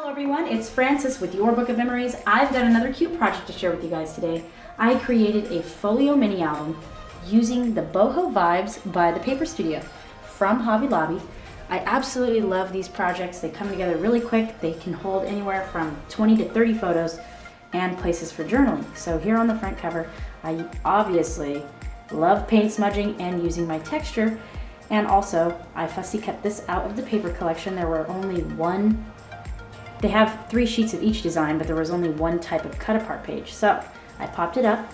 Everyone, it's Frances with Your Book of Memories. I've got another cute project to share with you guys today. I created a folio mini album using the BOHO Vibes by the Paper Studio from Hobby Lobby. I absolutely love these projects. They come together really quick. They can hold anywhere from 20 to 30 photos and places for journaling. So here on the front cover, I obviously love paint smudging and using my texture. And also, I fussy cut this out of the paper collection. There were only they have 3 sheets of each design, but there was only one type of cut apart page. So I popped it up,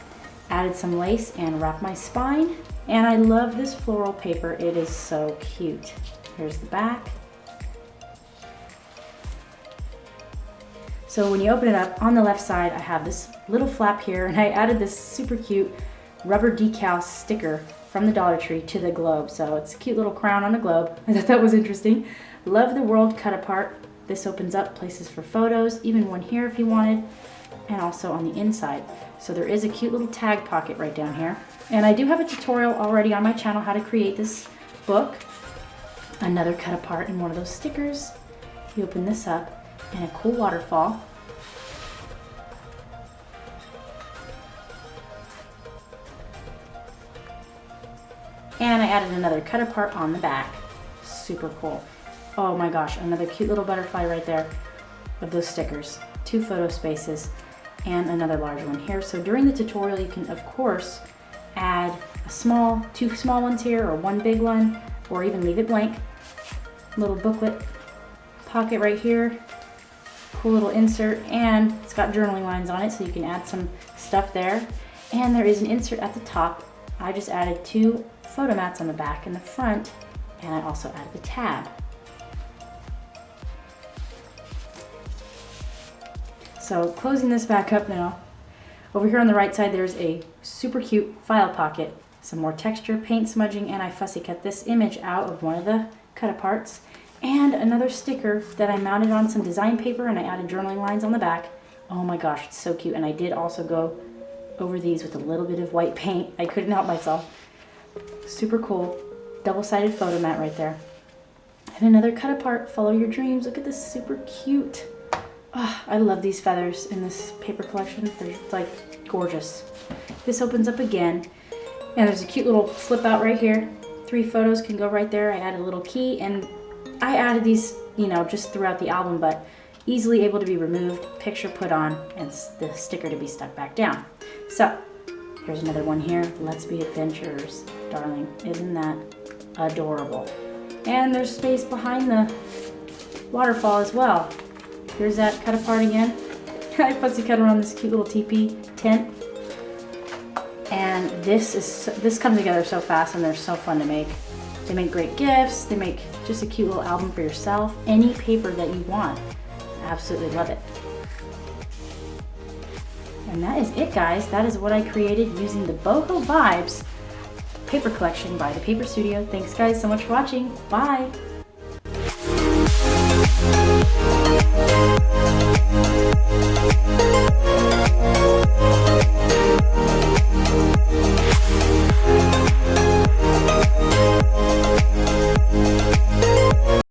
added some lace and wrapped my spine. And I love this floral paper. It is so cute. Here's the back. So when you open it up, on the left side, I have this little flap here, and I added this super cute rubber decal sticker from the Dollar Tree to the globe. So it's a cute little crown on a globe. I thought that was interesting. Love the world cut apart. This opens up places for photos, even one here if you wanted, and also on the inside. So there is a cute little tag pocket right down here. And I do have a tutorial already on my channel how to create this book. Another cut apart in one of those stickers. You open this up and a cool waterfall. And I added another cut apart on the back. Super cool. Oh my gosh, another cute little butterfly right there of those stickers. 2 photo spaces and another large one here. So during the tutorial, you can of course add a 2 small ones here or 1 big one, or even leave it blank. Little booklet pocket right here. Cool little insert, and it's got journaling lines on it so you can add some stuff there. And there is an insert at the top. I just added 2 photo mats on the back and the front, and I also added the tab. So closing this back up now, over here on the right side there's a super cute file pocket, some more texture, paint smudging, and I fussy cut this image out of one of the cut aparts, and another sticker that I mounted on some design paper, and I added journaling lines on the back. Oh my gosh, it's so cute. And I did also go over these with a little bit of white paint. I couldn't help myself. Super cool. Double-sided photo mat right there. And another cut apart, follow your dreams. Look at this, super cute. Oh, I love these feathers in this paper collection. They're like gorgeous. This opens up again, and there's a cute little flip out right here. 3 photos can go right there. I added a little key, and I added these, just throughout the album, but easily able to be removed, picture put on, and the sticker to be stuck back down. So here's another one here. Let's be adventurers, darling. Isn't that adorable? And there's space behind the waterfall as well. Here's that cut apart again. I fussy cut around this cute little teepee tent. And this comes together so fast, and they're so fun to make. They make great gifts. They make just a cute little album for yourself. Any paper that you want. Absolutely love it. And that is it, guys. That is what I created using the BOHO Vibes paper collection by the Paper Studio. Thanks guys so much for watching. Bye.